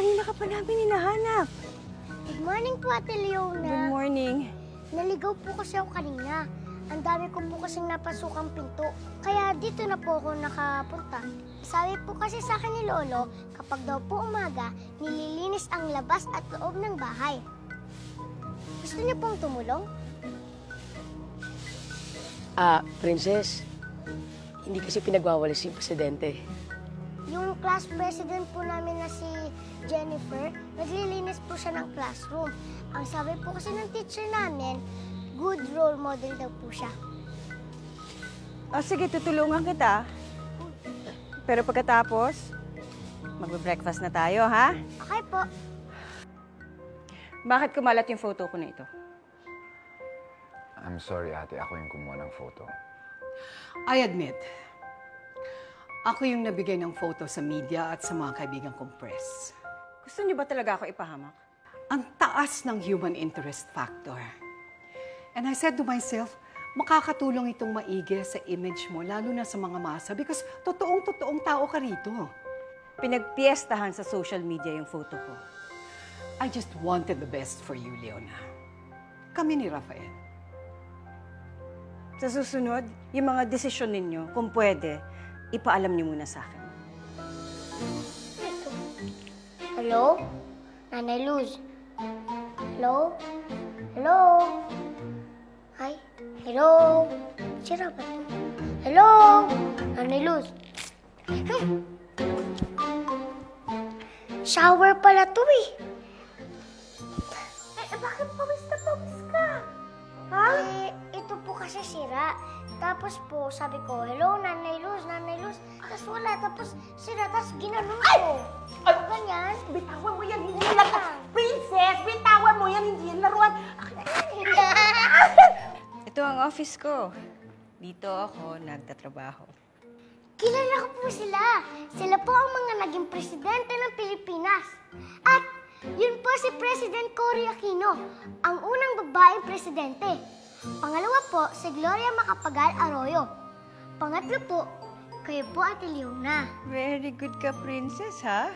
Kanina ka pa namin hinahanap. Good morning po, Ate Leona. Good morning. Naligaw po kasi ako kanina. Ang dami ko po kasing napasukang pinto. Kaya dito na po ako nakapunta. Sabi po kasi sa akin ni Lolo, kapag daw po umaga, nililinis ang labas at loob ng bahay. Gusto niyo pong tumulong? Princess, hindi kasi pinagwawalis yung presidente. Yung class president po namin na si Jennifer, naglilinis po siya ng classroom. Ang sabi po kasi ng teacher namin, good role model daw po siya. Sige, tutulungan kita. Pero pagkatapos, magbe-breakfast na tayo, ha? Okay po. Bakit kumalat yung photo ko na ito? I'm sorry, ate. Ako yung kumuha ng photo. I admit, ako yung nabigay ng photo sa media at sa mga kaibigan kong press. Gusto niyo ba talaga ako ipahamak? Ang taas ng human interest factor. And I said to myself, makakatulong itong maigi sa image mo, lalo na sa mga masa, because totoong-totoong tao ka rito. Pinagpiestahan sa social media yung photo ko. I just wanted the best for you, Leona. Kami ni Rafael. Sa susunod, yung mga desisyon ninyo, kung pwede, ipaalam niyo muna sa akin. Hello? Nanay Luz? Hello? Hello? Hi? Hello? Sira ba ito? Hello? Nanay Luz? Shower pala to eh. Bakit pawis na pawis ka? Ha? Ito po kasi sira. Tapos po, sabi ko, hello, Nanay Luz, Nanay Luz. Tapos wala, tapos sira, tapos ginanon ko. Ay! Ganyan. Bitawan mo yan, hindi yan laruan. Princess, bitawan mo yan, hindi yan laruan. Ito ang office ko. Dito ako nagtatrabaho. Kilala ko po sila. Sila po ang mga naging presidente ng Pilipinas. At yun po si President Cory Aquino, ang unang babaeng presidente. Pangalawa po, si Gloria Macapagal Arroyo. Pangatlo po, kayo po, Ate Leona. Very good ka, princess, ha?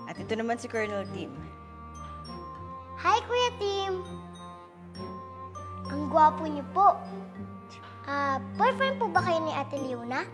At ito naman si Colonel Tim. Hi, Kuya Tim. Ang gwapo niyo po. Boyfriend po ba kayo ni Ate Leona?